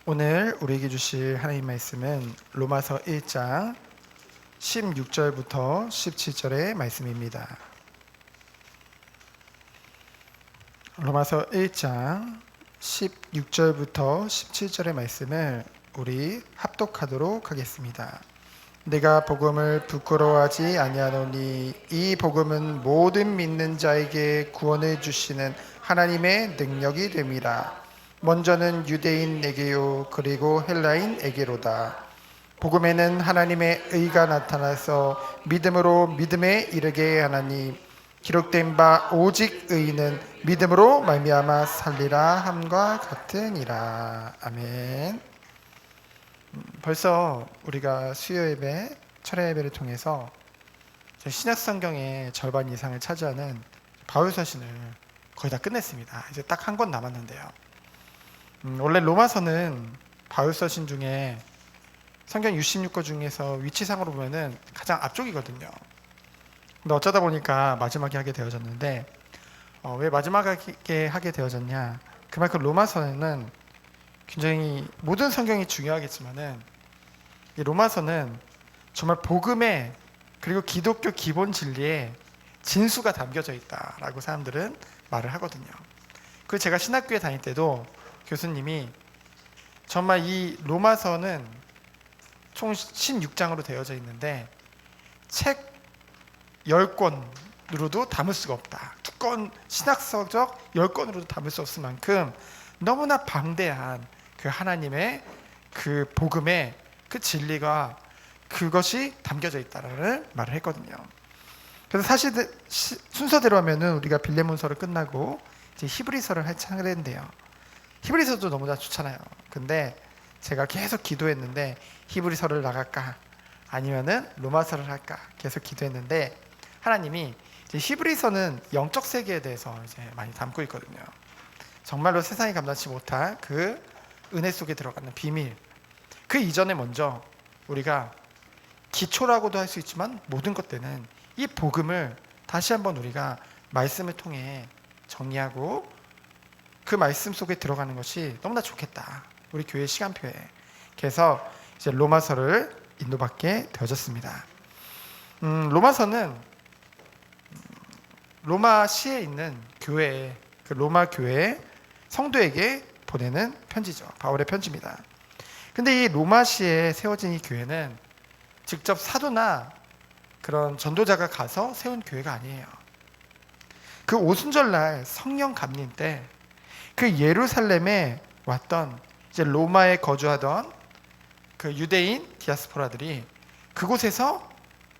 오늘 우리에게 주실 하나님 말씀은 로마서 1장 16절부터 17절의 말씀입니다. 로마서 1장 16절부터 17절의 말씀을 우리 합독하도록 하겠습니다. 내가 복음을 부끄러워하지 아니하노니 이 복음은 모든 믿는 자에게 구원을 주시는 하나님의 능력이 됨이라. 먼저는 유대인에게요 그리고 헬라인에게로다. 복음에는 하나님의 의가 나타나서 믿음으로 믿음에 이르게 하나니 기록된 바 오직 의인은 믿음으로 말미암아 살리라 함과 같으니라. 아멘. 벌써 우리가 수요 예배, 철야 예배를 통해서 신약 성경의 절반 이상을 차지하는 바울 서신을 거의 다 끝냈습니다. 이제 딱 한 권 남았는데요. 원래 로마서는 바울 서신 중에 성경 66권 중에서 위치상으로 보면은 가장 앞쪽이거든요. 근데 어쩌다 보니까 마지막에 하게 되어졌는데 왜 마지막에 하게 되어졌냐? 그만큼 로마서는 굉장히 모든 성경이 중요하겠지만은 이 로마서는 정말 복음에 그리고 기독교 기본 진리에 진수가 담겨져 있다라고 사람들은 말을 하거든요. 그 제가 신학교에 다닐 때도 교수님이 정말 이 로마서는 총 16장으로 되어져 있는데 책 10권으로도 담을 수가 없다. 두꺼운 신학서적 10권으로도 담을 수 없을 만큼 너무나 방대한 그 하나님의 그 복음의 그 진리가 그것이 담겨져 있다라는 말을 했거든요. 그래서 사실 순서대로 하면은 우리가 빌레몬서를 끝나고 이제 히브리서를 할 차례인데요. 히브리서도 너무나 좋잖아요. 근데 제가 계속 기도했는데 히브리서를 나갈까 아니면은 로마서를 할까 계속 기도했는데 하나님이 이제 히브리서는 영적 세계에 대해서 이제 많이 담고 있거든요. 정말로 세상이 감당치 못할 그 은혜 속에 들어가는 비밀. 그 이전에 먼저 우리가 기초라고도 할 수 있지만 모든 것들은 이 복음을 다시 한번 우리가 말씀을 통해 정리하고 그 말씀 속에 들어가는 것이 너무나 좋겠다. 우리 교회 시간표에. 그래서 이제 로마서를 인도받게 되어졌습니다. 로마서는 로마시에 있는 교회, 그 로마 교회 성도에게 보내는 편지죠. 바울의 편지입니다. 근데 이 로마시에 세워진 이 교회는 직접 사도나 그런 전도자가 가서 세운 교회가 아니에요. 그 오순절날 성령 감림 때 그 예루살렘에 왔던 이제 로마에 거주하던 그 유대인 디아스포라들이 그곳에서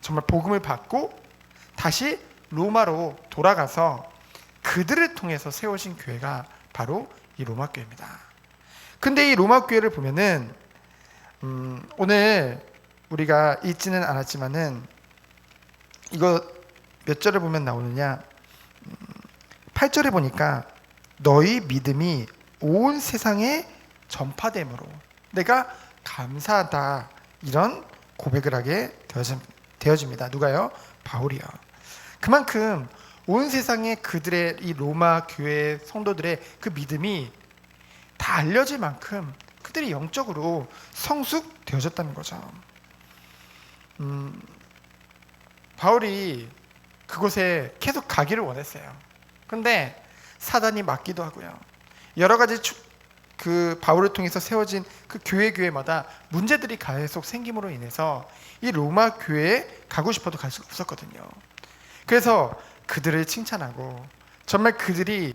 정말 복음을 받고 다시 로마로 돌아가서 그들을 통해서 세워진 교회가 바로 이 로마 교회입니다. 근데 이 로마 교회를 보면은 오늘 우리가 읽지는 않았지만은 이거 몇 절을 보면 나오느냐? 8절에 보니까 너희 믿음이 온 세상에 전파됨으로 내가 감사하다 이런 고백을 하게 되어집니다. 누가요? 바울이요. 그만큼 온 세상에 그들의 이 로마 교회 성도들의 그 믿음이 다 알려질 만큼 그들이 영적으로 성숙되어졌다는 거죠. 바울이 그곳에 계속 가기를 원했어요. 근데 사단이 막기도 하고요. 여러 가지 그 바울을 통해서 세워진 그 교회마다 문제들이 계속 생김으로 인해서 이 로마 교회에 가고 싶어도 갈 수가 없었거든요. 그래서 그들을 칭찬하고 정말 그들이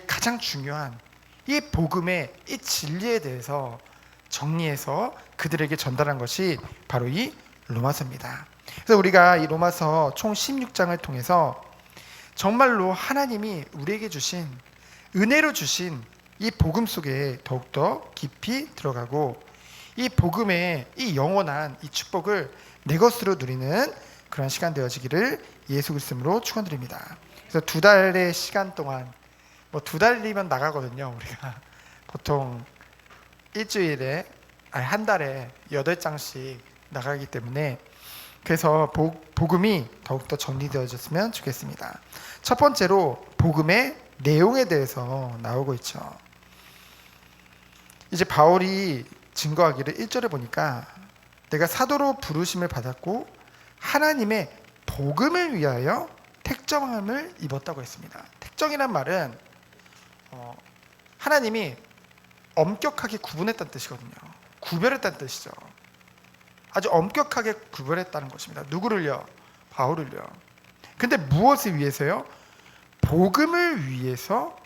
가장 중요한 이 복음의 이 진리에 대해서 정리해서 그들에게 전달한 것이 바로 이 로마서입니다. 그래서 우리가 이 로마서 총 16장을 통해서 정말로 하나님이 우리에게 주신 은혜로 주신 이 복음 속에 더욱더 깊이 들어가고 이 복음의 이 영원한 이 축복을 내 것으로 누리는 그런 시간 되어지기를 예수 그리스도로 축원드립니다. 그래서 2달의 시간 동안 뭐 2달이면 나가거든요. 우리가 보통 일주일에 한 달에 8장씩 나가기 때문에 그래서 복음이 더욱더 정리되어졌으면 좋겠습니다. 첫 번째로 복음의 내용에 대해서 나오고 있죠. 이제 바울이 증거하기를 1절에 보니까 내가 사도로 부르심을 받았고 하나님의 복음을 위하여 택정함을 입었다고 했습니다. 택정이란 말은 하나님이 엄격하게 구분했다는 뜻이거든요. 구별했다는 뜻이죠. 아주 엄격하게 구별했다는 것입니다. 누구를요? 바울을요. 근데 무엇을 위해서요? 복음을 위해서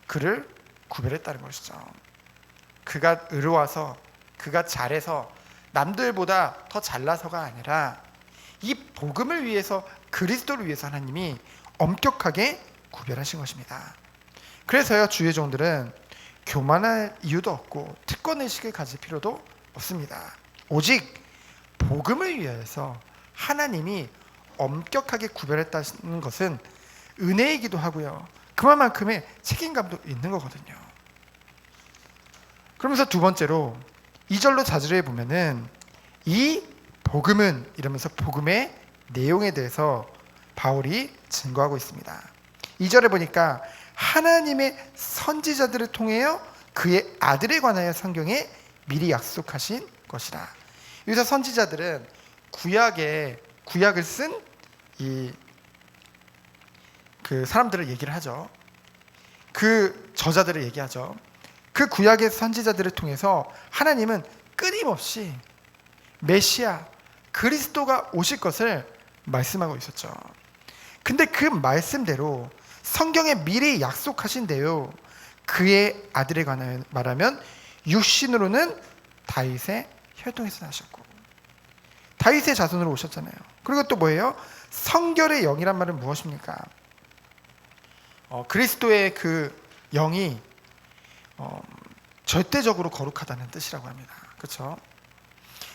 그를 구별했다는 것이죠. 그가 의로워서, 그가 잘해서, 남들보다 더 잘나서가 아니라 이 복음을 위해서, 그리스도를 위해서 하나님이 엄격하게 구별하신 것입니다. 그래서요, 주의 종들은 교만할 이유도 없고 특권의식을 가질 필요도 없습니다. 오직 복음을 위해서 하나님이 엄격하게 구별했다는 것은 은혜이기도 하고요, 그만큼의 책임감도 있는 거거든요. 그러면서 두 번째로 2절로 자주해 보면은 이 복음은 이러면서 복음의 내용에 대해서 바울이 증거하고 있습니다. 2절에 보니까 하나님의 선지자들을 통하여 그의 아들에 관하여 성경에 미리 약속하신 것이라. 여기서 선지자들은 구약을 쓴 그 사람들을 얘기를 하죠. 그 저자들을 얘기하죠. 그 구약의 선지자들을 통해서 하나님은 끊임없이 메시아 그리스도가 오실 것을 말씀하고 있었죠. 근데 그 말씀대로 성경에 미리 약속하신 대로 그의 아들에 관하여 말하면 육신으로는 다윗의 혈통에서 나셨고 다윗의 자손으로 오셨잖아요. 그리고 또 뭐예요? 성결의 영이란 말은 무엇입니까? 그리스도의 그 영이 절대적으로 거룩하다는 뜻이라고 합니다. 그렇죠?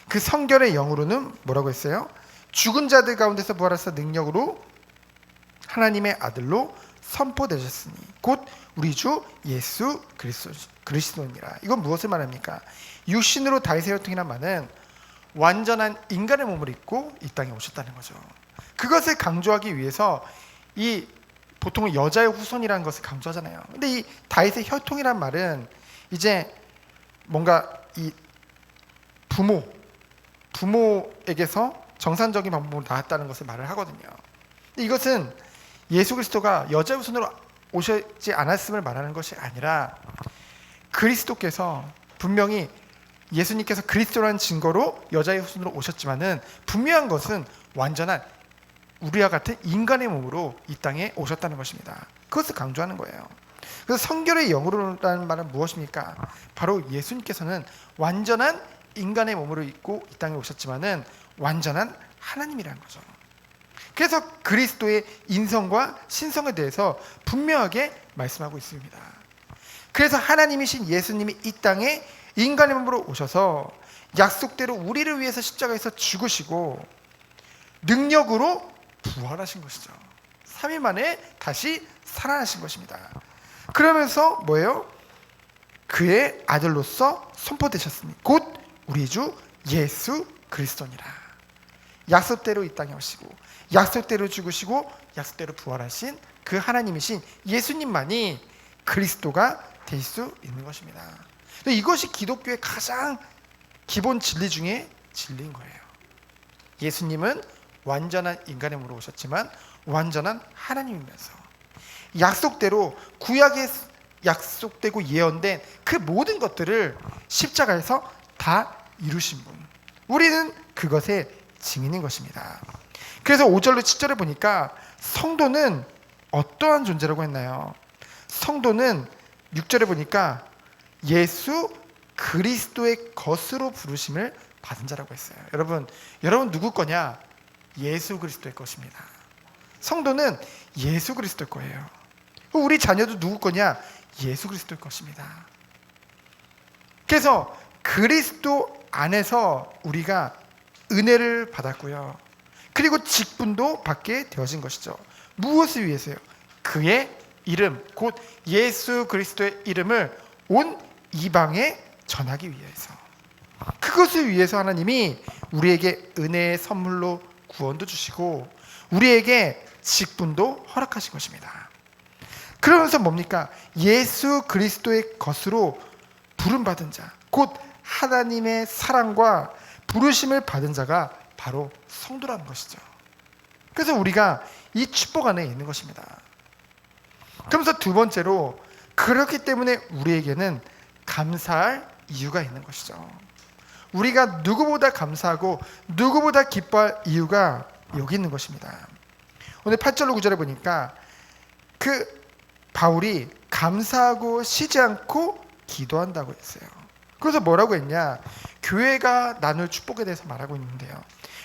그 성결의 영으로는 뭐라고 했어요? 죽은 자들 가운데서 부활하사 능력으로 하나님의 아들로 선포되셨으니 곧 우리 주 예수 그리스도니라. 이건 무엇을 말합니까? 육신으로 다윗의 혈통이란 말은 완전한 인간의 몸을 입고 이 땅에 오셨다는 거죠. 그것을 강조하기 위해서 이 보통은 여자의 후손이라는 것을 강조하잖아요. 근데 이 다윗의 혈통이란 말은 이제 뭔가 이 부모에게서 정상적인 방법으로 나왔다는 것을 말을 하거든요. 근데 이것은 예수 그리스도가 여자의 후손으로 오시지 않았음을 말하는 것이 아니라 그리스도께서 분명히 예수님께서 그리스도라는 증거로 여자의 후손으로 오셨지만은 분명한 것은 완전한 우리와 같은 인간의 몸으로 이 땅에 오셨다는 것입니다. 그것을 강조하는 거예요. 그래서 성결의 영으로라는 말은 무엇입니까? 바로 예수님께서는 완전한 인간의 몸으로 입고 이 땅에 오셨지만은 완전한 하나님이라는 거죠. 그래서 그리스도의 인성과 신성에 대해서 분명하게 말씀하고 있습니다. 그래서 하나님이신 예수님이 이 땅에 인간의 몸으로 오셔서 약속대로 우리를 위해서 십자가에서 죽으시고 능력으로 부활하신 것이죠. 3일 만에 다시 살아나신 것입니다. 그러면서 뭐예요? 그의 아들로서 선포되셨으니 곧 우리 주 예수 그리스도니라. 약속대로 이 땅에 오시고 약속대로 죽으시고 약속대로 부활하신 그 하나님이신 예수님만이 그리스도가 될 수 있는 것입니다. 이것이 기독교의 가장 기본 진리 중에 진리인 거예요. 예수님은 완전한 인간의 몸으로 오셨지만 완전한 하나님이면서 약속대로 구약에 약속되고 예언된 그 모든 것들을 십자가에서 다 이루신 분, 우리는 그것의 증인인 것입니다. 그래서 5절로 7절에 보니까 성도는 어떠한 존재라고 했나요? 성도는 6절에 보니까 예수 그리스도의 것으로 부르심을 받은 자라고 했어요. 여러분 누구 거냐? 예수 그리스도의 것입니다. 성도는 예수 그리스도의 거예요. 우리 자녀도 누구 거냐? 예수 그리스도의 것입니다. 그래서 그리스도 안에서 우리가 은혜를 받았고요. 그리고 직분도 받게 되어진 것이죠. 무엇을 위해서요? 그의 이름, 곧 예수 그리스도의 이름을 온 이방에 전하기 위해서. 그것을 위해서 하나님이 우리에게 은혜의 선물로 구원도 주시고 우리에게 직분도 허락하신 것입니다. 그러면서 뭡니까? 예수 그리스도의 것으로 부름받은 자, 곧 하나님의 사랑과 부르심을 받은 자가 바로 성도라는 것이죠. 그래서 우리가 이 축복 안에 있는 것입니다. 그러면서 두 번째로, 그렇기 때문에 우리에게는 감사할 이유가 있는 것이죠. 우리가 누구보다 감사하고 누구보다 기뻐할 이유가 여기 있는 것입니다. 오늘 8절로 9절에 보니까 그 바울이 감사하고 쉬지 않고 기도한다고 했어요. 그래서 뭐라고 했냐, 교회가 나눌 축복에 대해서 말하고 있는데요,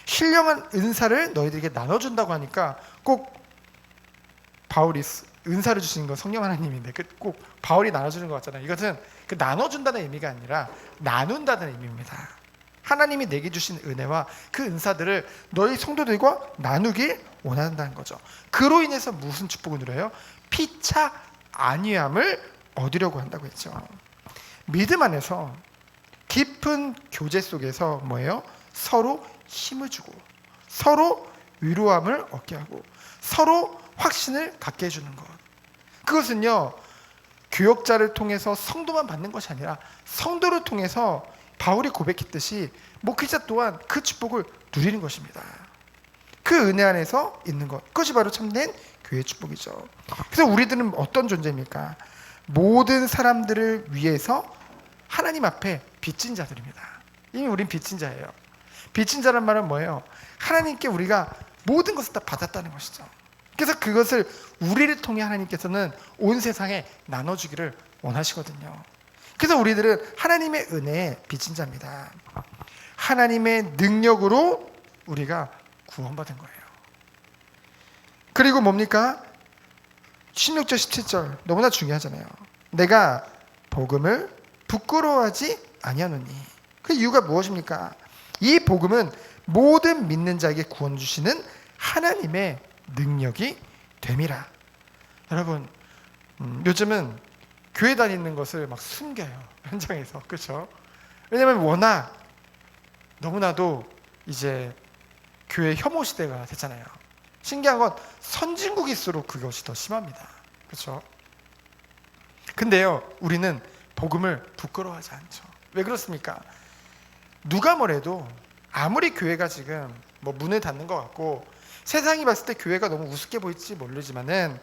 신령한 은사를 너희들에게 나눠준다고 하니까 꼭 바울이 은사를 주시는 건 성령 하나님인데 꼭 바울이 나눠주는 것 같잖아요. 이것은 그 나눠준다는 의미가 아니라 나눈다는 의미입니다. 하나님이 내게 주신 은혜와 그 은사들을 너희 성도들과 나누길 원한다는 거죠. 그로 인해서 무슨 축복을 누려요? 피차 안위함을 얻으려고 한다고 했죠. 믿음 안에서 깊은 교제 속에서 뭐예요? 서로 힘을 주고 서로 위로함을 얻게 하고 서로 확신을 갖게 해주는 것. 그것은요, 교역자를 통해서 성도만 받는 것이 아니라 성도를 통해서 바울이 고백했듯이 목회자 또한 그 축복을 누리는 것입니다. 그 은혜 안에서 있는 것, 그것이 바로 참된 교회의 축복이죠. 그래서 우리들은 어떤 존재입니까? 모든 사람들을 위해서 하나님 앞에 빚진 자들입니다. 이미 우린 빚진 자예요. 빚진 자란 말은 뭐예요? 하나님께 우리가 모든 것을 다 받았다는 것이죠. 그래서 그것을 우리를 통해 하나님께서는 온 세상에 나눠주기를 원하시거든요. 그래서 우리들은 하나님의 은혜에 빚진 자입니다. 하나님의 능력으로 우리가 구원받은 거예요. 그리고 뭡니까? 16절 17절 너무나 중요하잖아요. 내가 복음을 부끄러워하지 아니하노니. 그 이유가 무엇입니까? 이 복음은 모든 믿는 자에게 구원 주시는 하나님의 능력이 됨이라. 여러분, 요즘은 교회 다니는 것을 막 숨겨요, 현장에서. 그렇죠? 왜냐하면 워낙 너무나도 이제 교회 혐오 시대가 됐잖아요. 신기한 건 선진국일수록 그것이 더 심합니다. 그렇죠? 근데요, 우리는 복음을 부끄러워하지 않죠. 왜 그렇습니까? 누가 뭐래도 아무리 교회가 지금 뭐 문을 닫는 것 같고 세상이 봤을 때 교회가 너무 우습게 보일지 모르지만은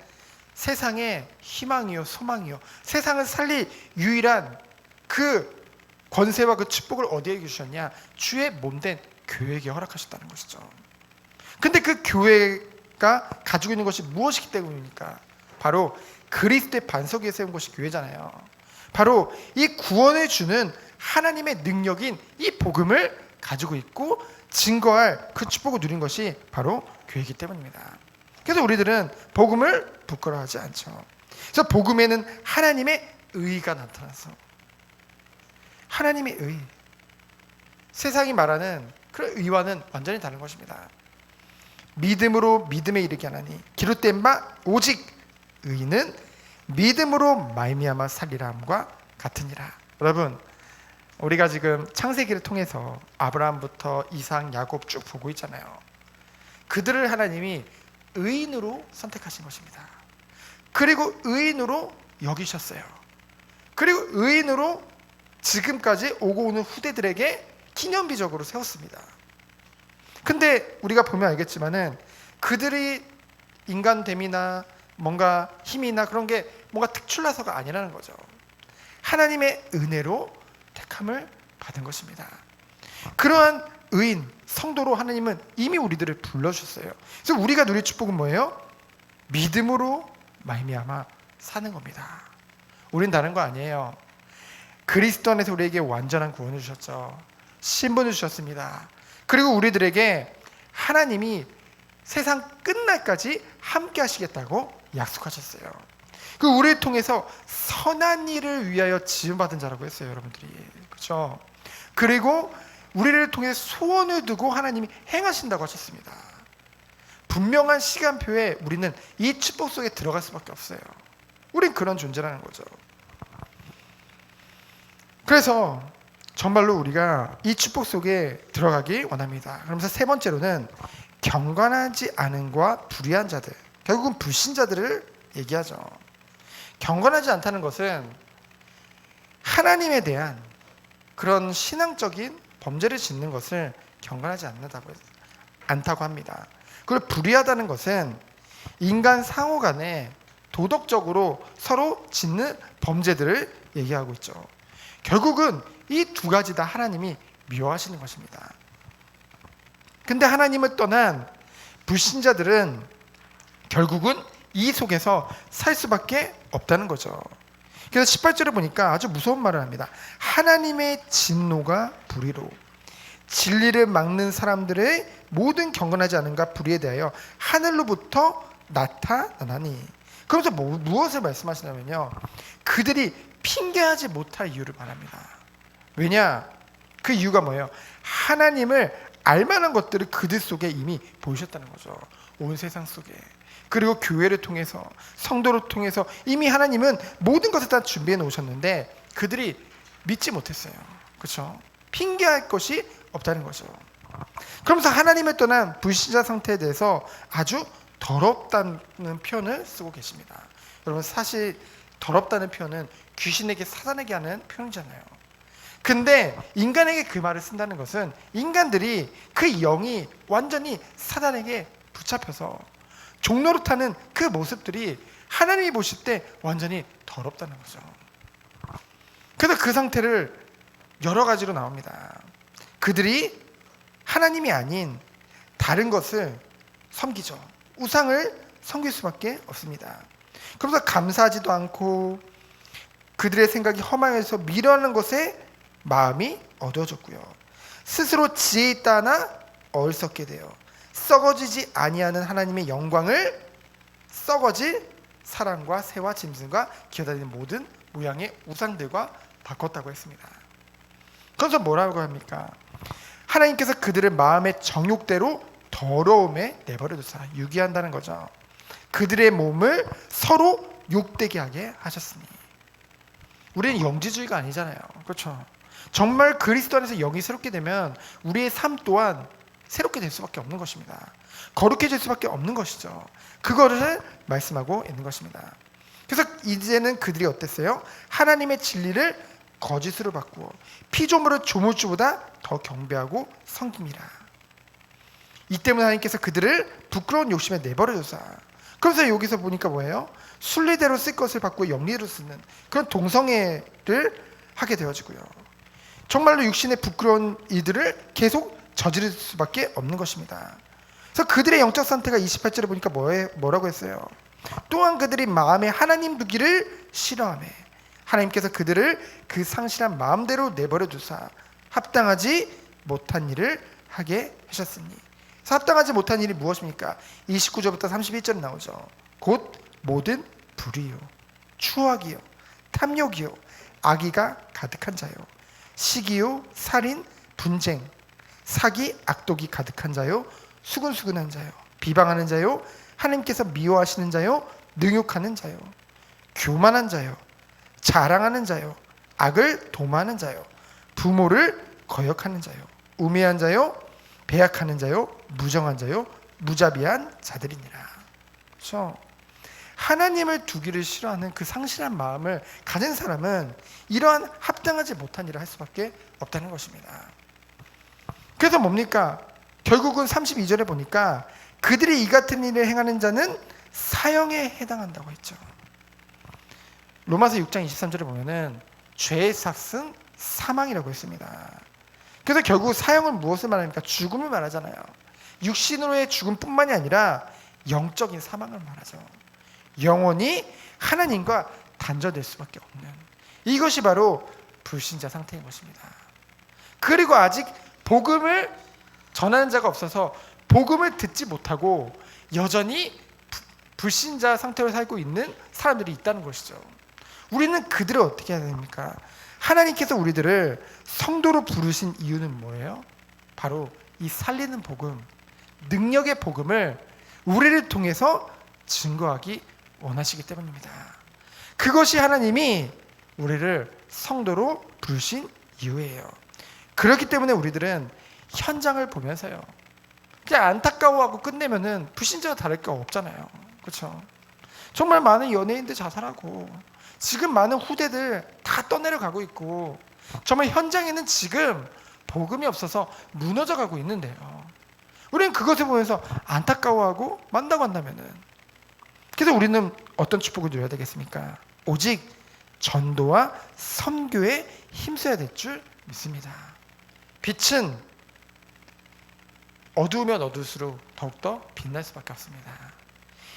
세상의 희망이요 소망이요 세상을 살릴 유일한 그 권세와 그 축복을 어디에 주셨냐? 주의 몸된 교회에게 허락하셨다는 것이죠. 근데 그 교회가 가지고 있는 것이 무엇이기 때문입니까? 바로 그리스도의 반석 위에 세운 것이 교회잖아요. 바로 이 구원을 주는 하나님의 능력인 이 복음을 가지고 있고 증거할 그 축복을 누린 것이 바로 교회이기 때문입니다. 그래서 우리들은 복음을 부끄러워하지 않죠. 그래서 복음에는 하나님의 의가 나타나서, 하나님의 의, 세상이 말하는 그 의와는 완전히 다른 것입니다. 믿음으로 믿음에 이르게 하나니 기록된 바 오직 의는 믿음으로 말미암아 살리라 함과 같으니라. 여러분, 우리가 지금 창세기를 통해서 아브라함부터 이삭, 야곱 쭉 보고 있잖아요. 그들을 하나님이 의인으로 선택하신 것입니다. 그리고 의인으로 여기셨어요. 그리고 의인으로 지금까지 오고 오는 후대들에게 기념비적으로 세웠습니다. 근데 우리가 보면 알겠지만은 그들이 인간됨이나 뭔가 힘이나 그런 게 뭔가 특출나서가 아니라는 거죠. 하나님의 은혜로 택함을 받은 것입니다. 그러한 의인, 성도로 하나님은 이미 우리들을 불러주셨어요. 그래서 우리가 누릴 축복은 뭐예요? 믿음으로 말미암아 사는 겁니다. 우린 다른 거 아니에요. 그리스도 안에서 우리에게 완전한 구원을 주셨죠. 신분을 주셨습니다. 그리고 우리들에게 하나님이 세상 끝날까지 함께 하시겠다고 약속하셨어요. 그 우리를 통해서 선한 일을 위하여 지음받은 자라고 했어요, 여러분들이. 그렇죠? 그리고 우리를 통해 소원을 두고 하나님이 행하신다고 하셨습니다. 분명한 시간표에 우리는 이 축복 속에 들어갈 수밖에 없어요. 우린 그런 존재라는 거죠. 그래서 정말로 우리가 이 축복 속에 들어가기 원합니다. 그러면서 세 번째로는 경건하지 않은과 불의한 자들, 결국은 불신자들을 얘기하죠. 경건하지 않다는 것은 하나님에 대한 그런 신앙적인 범죄를 짓는 것을 경건하지 않다고 합니다. 그리고 불의하다는 것은 인간 상호 간에 도덕적으로 서로 짓는 범죄들을 얘기하고 있죠. 결국은 이 두 가지 다 하나님이 미워하시는 것입니다. 근데 하나님을 떠난 불신자들은 결국은 이 속에서 살 수밖에 없다는 거죠. 그래서 18절에 보니까 아주 무서운 말을 합니다. 하나님의 진노가 불의로 진리를 막는 사람들의 모든 경건하지 않음과 불의에 대하여 하늘로부터 나타나니. 그러면서 무엇을 말씀하시냐면요, 그들이 핑계하지 못할 이유를 말합니다. 왜냐? 그 이유가 뭐예요? 하나님을 알만한 것들을 그들 속에 이미 보이셨다는 거죠. 온 세상 속에. 그리고 교회를 통해서, 성도를 통해서 이미 하나님은 모든 것을 다 준비해 놓으셨는데 그들이 믿지 못했어요. 그렇죠? 핑계할 것이 없다는 거죠. 그러면서 하나님을 떠난 불신자 상태에 대해서 아주 더럽다는 표현을 쓰고 계십니다. 여러분, 사실 더럽다는 표현은 귀신에게, 사단에게 하는 표현이잖아요. 근데 인간에게 그 말을 쓴다는 것은 인간들이 그 영이 완전히 사단에게 붙잡혀서 종노릇하는 그 모습들이 하나님이 보실 때 완전히 더럽다는 거죠. 그래서 그 상태를 여러 가지로 나옵니다. 그들이 하나님이 아닌 다른 것을 섬기죠. 우상을 섬길 수밖에 없습니다. 그러면서 감사하지도 않고 그들의 생각이 허망해서 미워하는 것에 마음이 어두워졌고요. 스스로 지혜 있다 하나 어리석게 되어 썩어지지 아니하는 하나님의 영광을 썩어질 사람과 새와 짐승과 기어다니는 모든 모양의 우상들과 바꿨다고 했습니다. 그래서 뭐라고 합니까? 하나님께서 그들을 마음의 정욕대로 더러움에 내버려 두사 유기한다는 거죠. 그들의 몸을 서로 욕되게 하게 하셨으니. 우리는 영지주의가 아니잖아요. 그렇죠? 정말 그리스도 안에서 영이 새롭게 되면 우리의 삶 또한 새롭게 될 수밖에 없는 것입니다. 거룩해질 수밖에 없는 것이죠. 그거를 말씀하고 있는 것입니다. 그래서 이제는 그들이 어땠어요? 하나님의 진리를 거짓으로 바꾸어 피조물을 조물주보다 더 경배하고 섬깁니다. 이 때문에 하나님께서 그들을 부끄러운 욕심에 내버려둬서, 그래서 여기서 보니까 뭐예요? 순리대로 쓸 것을 바꾸어 영리대로 쓰는 그런 동성애를 하게 되어지고요. 정말로 육신의 부끄러운 일들을 계속 저지를 수밖에 없는 것입니다. 그래서 그들의 영적 상태가 28절에 보니까 뭐라고 했어요? 또한 그들이 마음에 하나님 두기를 싫어하며 하나님께서 그들을 그 상실한 마음대로 내버려 두사 합당하지 못한 일을 하게 하셨으니. 그래서 합당하지 못한 일이 무엇입니까? 29절부터 31절에 나오죠. 곧 모든 불의요, 추악이요, 탐욕이요, 악의가 가득한 자요, 시기요, 살인, 분쟁, 사기, 악독이 가득한 자요, 수근수근한 자요, 비방하는 자요, 하나님께서 미워하시는 자요, 능욕하는 자요, 교만한 자요, 자랑하는 자요, 악을 도모하는 자요, 부모를 거역하는 자요, 우매한 자요, 배약하는 자요, 무정한 자요, 무자비한 자들이니라. 그렇죠? 하나님을 두기를 싫어하는 그 상실한 마음을 가진 사람은 이러한 합당하지 못한 일을 할 수밖에 없다는 것입니다. 그래서 뭡니까? 결국은 32절에 보니까 그들이 이 같은 일을 행하는 자는 사형에 해당한다고 했죠. 로마서 6장 23절에 보면은 죄의 삭은 사망이라고 했습니다. 그래서 결국 사형은 무엇을 말합니까? 죽음을 말하잖아요. 육신으로의 죽음뿐만이 아니라 영적인 사망을 말하죠. 영원히 하나님과 단절될 수밖에 없는, 이것이 바로 불신자 상태인 것입니다. 그리고 아직 복음을 전하는 자가 없어서 복음을 듣지 못하고 여전히 불신자 상태로 살고 있는 사람들이 있다는 것이죠. 우리는 그들을 어떻게 해야 됩니까? 하나님께서 우리들을 성도로 부르신 이유는 뭐예요? 바로 이 살리는 복음, 능력의 복음을 우리를 통해서 증거하기 원하시기 때문입니다. 그것이 하나님이 우리를 성도로 부르신 이유예요. 그렇기 때문에 우리들은 현장을 보면서요, 그냥 안타까워하고 끝내면은 불신자가 다를 게 없잖아요. 그렇죠? 정말 많은 연예인들 자살하고 지금 많은 후대들 다 떠내려가고 있고 정말 현장에는 지금 복음이 없어서 무너져가고 있는데요. 우리는 그것을 보면서 안타까워하고 만다고 한다면은, 그래서 우리는 어떤 축복을 누려야 되겠습니까? 오직 전도와 선교에 힘써야 될 줄 믿습니다. 빛은 어두우면 어두울수록 더욱더 빛날 수밖에 없습니다.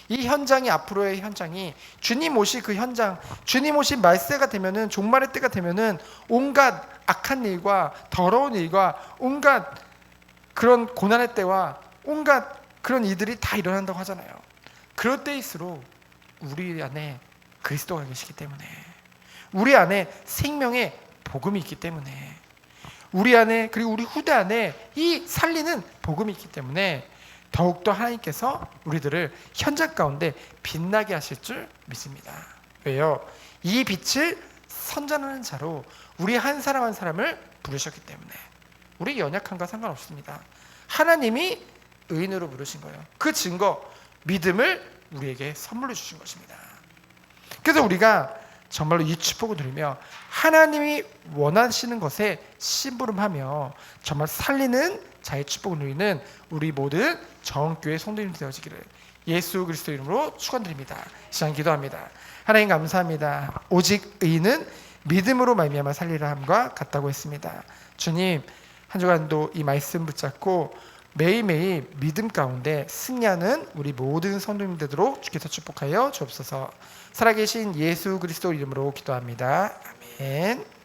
이 현장이, 앞으로의 현장이 주님 오실 그 현장, 주님 오실 말세가 되면은, 종말의 때가 되면은 온갖 악한 일과 더러운 일과 온갖 그런 고난의 때와 온갖 그런 일들이 다 일어난다고 하잖아요. 그럴 때일수록 우리 안에 그리스도가 계시기 때문에, 우리 안에 생명의 복음이 있기 때문에, 우리 안에, 그리고 우리 후대 안에 이 살리는 복음이 있기 때문에 더욱더 하나님께서 우리들을 현장 가운데 빛나게 하실 줄 믿습니다. 왜요? 이 빛을 선전하는 자로 우리 한 사람 한 사람을 부르셨기 때문에 우리 연약함과 상관없습니다. 하나님이 의인으로 부르신 거예요. 그 증거, 믿음을 우리에게 선물로 주신 것입니다. 그래서 우리가 정말로 이 축복을 누리며 하나님이 원하시는 것에 심부름하며 정말 살리는 자의 축복을 누리는 우리 모든 정교회 성도님 되어지기를 예수 그리스도 이름으로 축원드립니다. 시간 기도합니다. 하나님 감사합니다. 오직 의인은 믿음으로 말미암아 살리라 함과 같다고 했습니다. 주님, 한 주간도 이 말씀 붙잡고 매일매일 믿음 가운데 승리하는 우리 모든 성도님 되도록 주께서 축복하여 주옵소서. 살아계신 예수 그리스도 이름으로 기도합니다. 아멘.